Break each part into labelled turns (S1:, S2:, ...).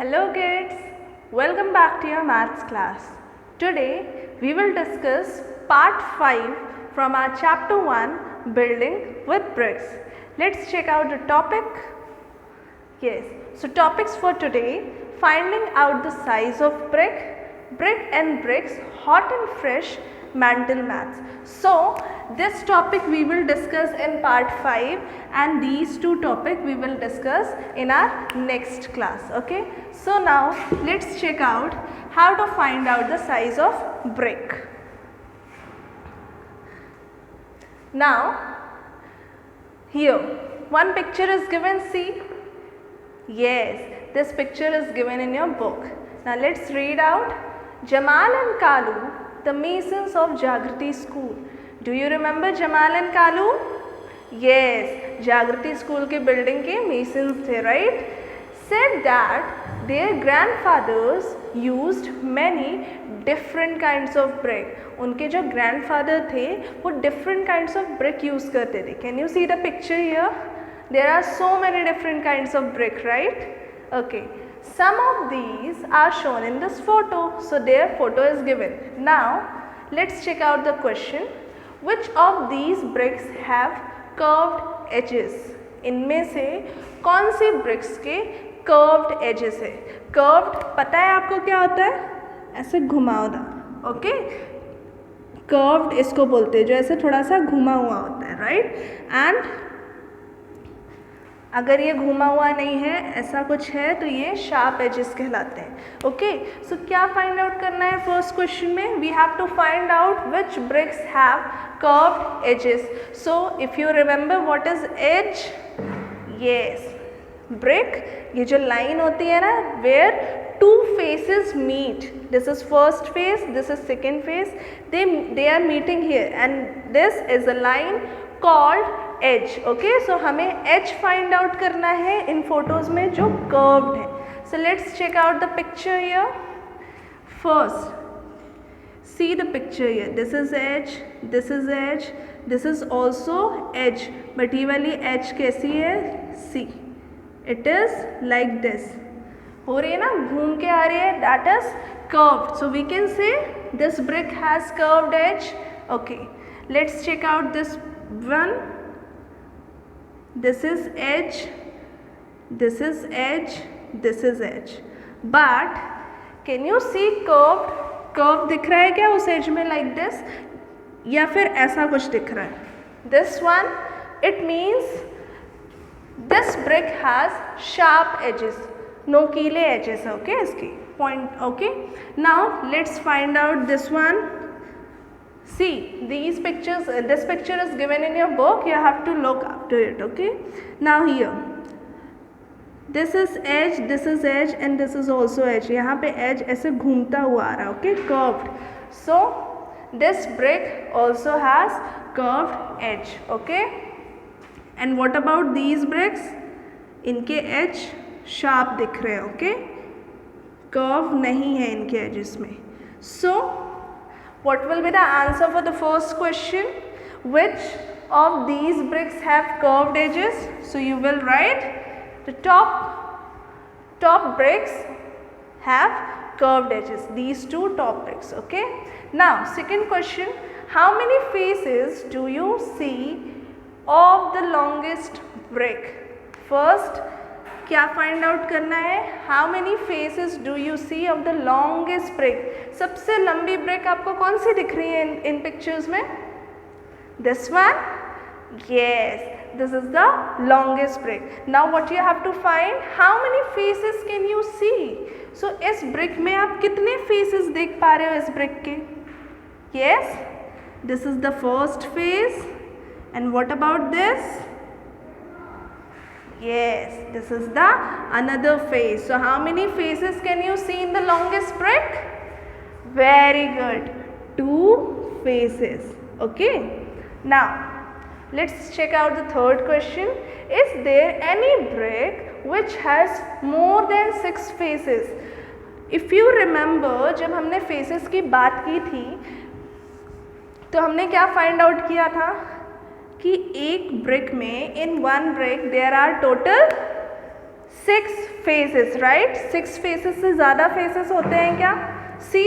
S1: Hello kids, welcome back to your maths class. Today we will discuss part 5 from our chapter 1 building with bricks. Let's check out the topic. Yes, so topics for today: finding out the size of brick and bricks, hot and fresh, mental maths. So this topic we will discuss in part 5 and these two topics we will discuss in our next class. Okay, so now let's check out how to find out the size of brick. Now here one picture is given, see. Yes, this picture is given in your book. Now let's read out. Jamal and Kalu, the masons of Jagrati School. Do you remember Jamal and Kalu? Yes, Jagrati School के building के masons थे, right? Said that their grandfathers used many different kinds of brick. उनके जो grandfather थे वो different kinds of brick use करते थे. Can you see the picture here? There are so many different kinds of brick, right? Okay. Some of these are shown in this photo. So their photo is given. Now let's check out the question. Which of these bricks have curved edges? इनमें से कौन सी bricks के curved edges है? Curved पता है आपको क्या होता है? ऐसे घुमावदार. Okay? Curved इसको बोलते हैं जो ऐसे थोड़ा सा घुमा हुआ होता है, right? And अगर ये घुमा हुआ नहीं है, ऐसा कुछ है, तो ये शार्प एजेस कहलाते हैं. ओके, सो क्या फाइंड आउट करना है फर्स्ट क्वेश्चन में? We have to find out which bricks have curved edges. So if you remember what is edge? Yes, brick, ये जो लाइन होती है ना, where two faces meet. This is first face, this is second face. They are meeting here and this is a line called edge. Okay, so हमें edge find out करना है इन photos में जो कर्व्ड है. So let's check out the picture here. First see the picture here. This is edge, this is edge, this is also edge, but ये वाली edge कैसी है? See, it is like this. हो रही है ना, घूम के आ रही है, that is curved. So we can say this brick has curved edge. Okay, let's check out this one. This is edge, this is edge, this is edge. But can you see curved? Curve दिख रहा है क्या उस edge में like this? या फिर ऐसा कुछ दिख रहा है? This one, it means this brick has sharp edges. नोकीले edges है, okay? इसकी point, okay? Now let's find out this one. See these pictures, this picture is given in your book, you have to look up to it. Okay, now here this is edge, this is edge and this is also edge. यहाँ पे edge ऐसे घूमता हुआ आ रहा है, okay, curved. So this brick also has curved edge. Okay, and what about these bricks? इनके edge sharp दिख रहे हैं, okay, curve नहीं है इनके edges में. So what will be the answer for the first question? Which of these bricks have curved edges? So you will write the top bricks have curved edges. These two top bricks. Okay. Now second question. How many faces do you see of the longest brick? First क्या find out करना है? How many faces do you see of the longest brick? सबसे लंबी brick आपको कौन सी दिख रही है इन पिक्चर्स में? This one. Yes, this is the longest brick. Now what you have to find, how many faces can you see? So इस ब्रिक में आप कितने फेसेस देख पा रहे हो इस ब्रिक के? Yes, this is the first face. And what about this? Yes, this is the another face. So how many faces can you see in the longest brick? Very good, 2 faces. Okay, now let's check out the third question. Is there any brick which has more than 6 faces? If you remember, जब हमने faces की बात की थी तो हमने क्या find out किया था कि एक ब्रिक में, in one brick there are total 6 faces, right? 6 faces से ज़्यादा फेसेस होते हैं क्या? सी,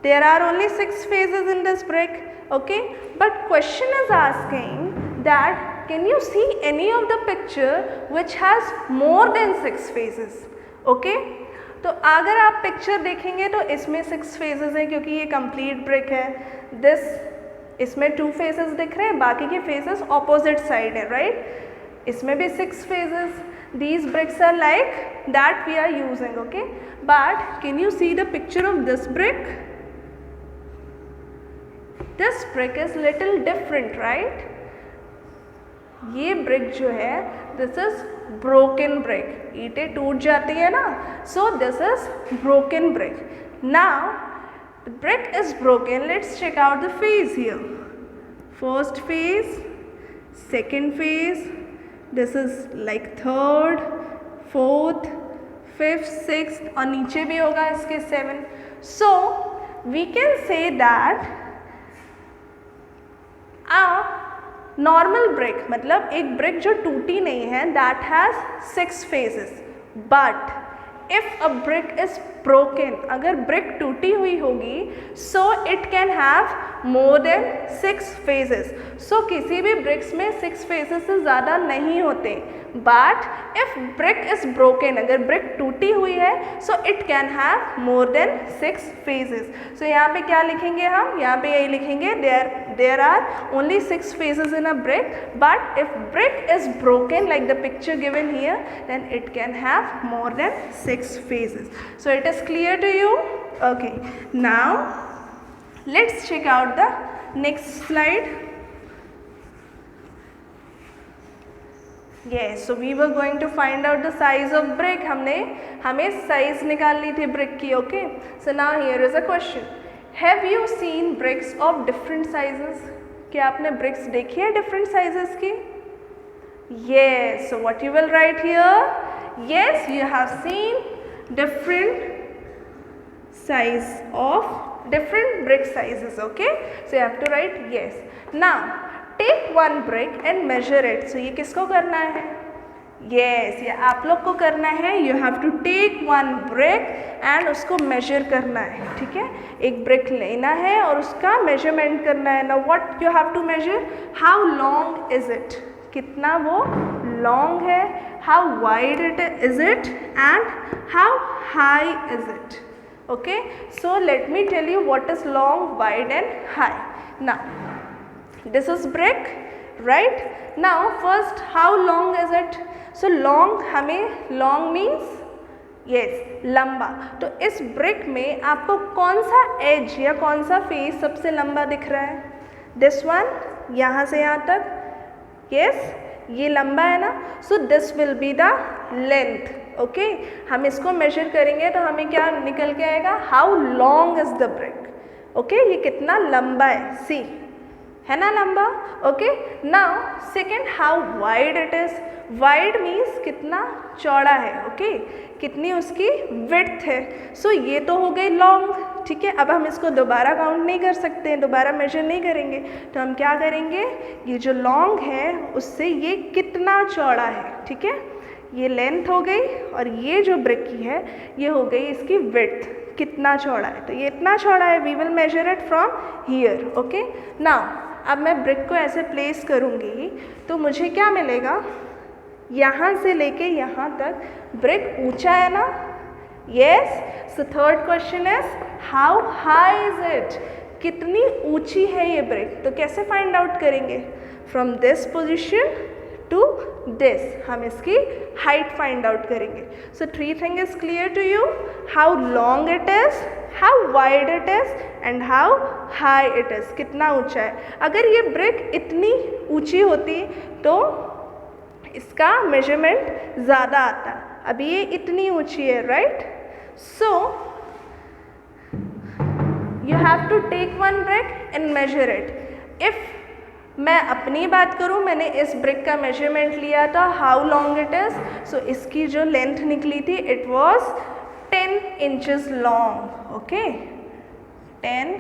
S1: there are only 6 phases in this brick, okay? But question is asking that can you see any of the picture which has more than 6 phases, okay? तो अगर आप picture देखेंगे तो इसमें 6 phases हैं क्योंकि ये complete brick है. this इसमें 2 phases दिख रहे हैं, बाकी के phases opposite side है, right? इसमें भी 6 phases. These bricks are like that we are using, okay? But can you see the picture of this brick? This brick is little different, right? ये brick जो है, this is broken brick. ईंटें टूट जाती है ना, so this is broken brick. Now the brick is broken. Let's check out the phase here. First phase, second phase. This is like third, fourth, fifth, sixth और नीचे भी होगा इसके 7. So we can say that normal brick मतलब एक brick जो टूटी नहीं है, that has 6 phases. But if a brick is broken, अगर ब्रिक टूटी हुई होगी, so it can have more than 6 phases. सो किसी भी ब्रिक्स में 6 phases से ज़्यादा नहीं होते. But if brick is broken, अगर ब्रिक टूटी हुई है, so it can have more than 6 phases. सो यहाँ पे क्या लिखेंगे हम? यहाँ पे यही लिखेंगे, there are only 6 phases in a brick, but if brick is broken like the picture given here, then it can have more than 6 phases. So it is clear to you? Okay, now let's check out the next slide. Yes, so we were going to find out the size of brick. हमें size निकालनी थी brick की, okay? So now here is a question. Have you seen bricks of different sizes? क्या आपने bricks देखी है different sizes की? Yes, so what you will write here? Yes, you have seen different size of different brick sizes, okay? So you have to write yes. Now take one brick and measure it. So ये किसको करना है? Yes, ये आप लोग को करना है. You have to take one brick and उसको measure करना है, ठीक है? एक brick लेना है और उसका measurement करना है. Now what you have to measure? How long is it? कितना वो long है? How wide is it? And how high is it? Okay, so let me tell you what is long, wide and high. Now this is brick, right? Now first, how long is it? So long, हमें long means yes, लंबा. तो इस brick में आपको कौन सा edge या कौन सा face सबसे लंबा दिख रहा है? This one, यहाँ से यहाँ तक. Yes, ये लंबा है ना. So this will be the length. Okay, हम इसको मेजर करेंगे तो हमें क्या निकल के आएगा? How long is the brick. Okay, ये कितना लंबा है? सी, है ना लंबा? Okay, now second, how wide it is. Wide means कितना चौड़ा है. ओके, कितनी उसकी विड्थ है. सो ये तो हो गई लॉन्ग, ठीक है? अब हम इसको दोबारा काउंट नहीं कर सकते हैं, दोबारा मेजर नहीं करेंगे. तो हम क्या करेंगे? ये जो लॉन्ग है उससे ये कितना चौड़ा है, ठीक है? ये लेंथ हो गई और ये जो ब्रिक की है ये हो गई इसकी विड्थ, कितना चौड़ा है. तो ये इतना चौड़ा है. We will measure it from here. Okay, now अब मैं ब्रिक को ऐसे प्लेस करूँगी तो मुझे क्या मिलेगा? यहाँ से लेके यहाँ तक ब्रिक ऊंचा है ना? Yes. So third question is how high is it. कितनी ऊंची है ये ब्रिक? तो कैसे फाइंड आउट करेंगे? From this position to this, हम इसकी हाइट फाइंड आउट करेंगे. So 3 thing is clear to you. How long it is, how wide it is and how high it is. कितना ऊंचा है. अगर ये ब्रिक इतनी ऊंची होती तो इसका मेजरमेंट ज़्यादा आता. अभी ये इतनी ऊंची है, right? So you have to take one brick and measure it. If मैं अपनी बात करूं, मैंने इस ब्रिक का मेजरमेंट लिया था, हाउ लॉन्ग इट इज़. सो इसकी जो लेंथ निकली थी it was 10 inches long. Okay, 10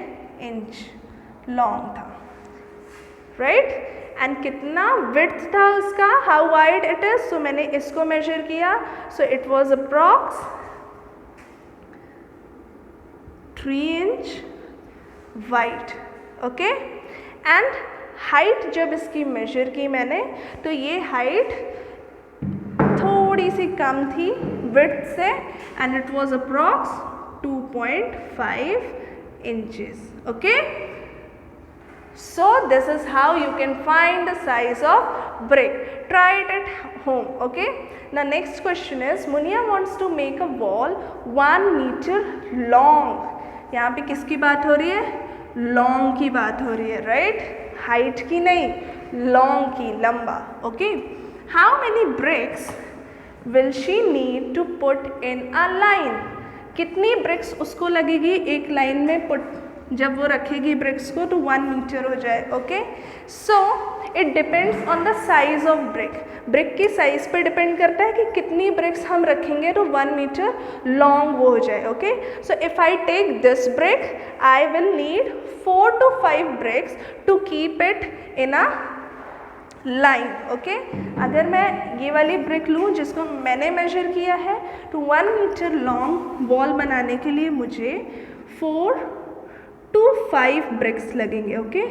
S1: inch long था, राइट? एंड कितना विड्थ था उसका, हाउ वाइड इट इज, सो मैंने इसको मेजर किया, so it was approx 3 inch wide, okay. And height जब इसकी मेजर की मैंने, तो ये हाइट थोड़ी सी कम थी विड्थ से, and it was approx 2.5 inches, okay. So this is how you can find the size of brick. Try it at home, okay. Now next question is, Munia wants to make a wall 1 meter long. यहाँ पे किसकी बात हो रही है, long की बात हो रही है, राइट, हाइट की नहीं, लॉन्ग की, लंबा, okay. How many bricks will she need to put in a line, कितनी ब्रिक्स उसको लगेगी एक लाइन में पुट, जब वो रखेगी ब्रिक्स को तो 1 मीटर हो जाए, okay. So it depends on the size of brick, brick की साइज पे डिपेंड करता है कि कितनी ब्रिक्स हम रखेंगे तो 1 मीटर लॉन्ग वो हो जाए, okay. So if I take this brick, I will need 4 to 5 bricks to keep it in a line, okay. अगर मैं ये वाली ब्रिक लूँ जिसको मैंने मेजर किया है, तो 1 मीटर लॉन्ग वॉल बनाने के लिए मुझे 4 to 5 ब्रिक्स लगेंगे, ओके।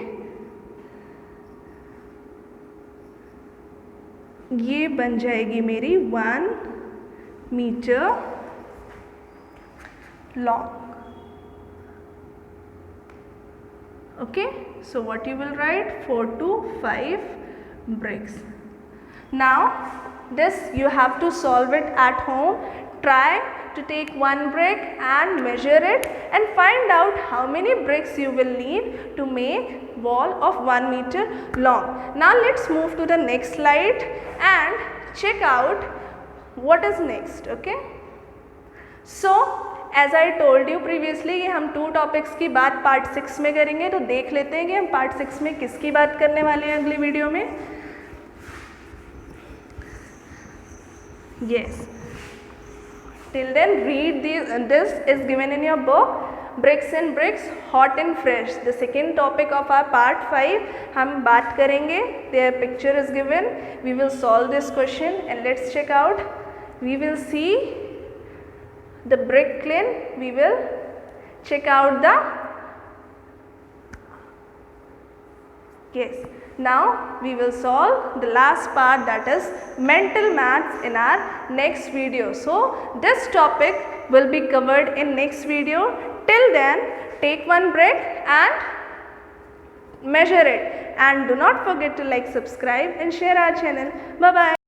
S1: ये बन जाएगी मेरी 1 metre long, okay. So what you will write, 4 to 5 bricks. Now this you have to solve it at home. Try to take 1 brick and measure it and find out how many bricks you will need to make wall of 1 meter long. Now let's move to the next slide and check out what is next, okay. So as I told you previously, ये हम 2 topics की बात part 6 में करेंगे, तो देख लेते हैं कि हम पार्ट 6 में किसकी बात करने वाले हैं अगली वीडियो में। Yes, till then read this is given in your book, bricks and bricks hot and fresh, the second topic of our part 5 हम बात करेंगे। There picture is given, we will solve this question and let's check out, we will see the brick kiln, we will check out the, yes, now we will solve the last part, that is mental maths, in our next video. So this topic will be covered in next video. Till then, take 1 brick and measure it, and do not forget to like, subscribe and share our channel. Bye bye.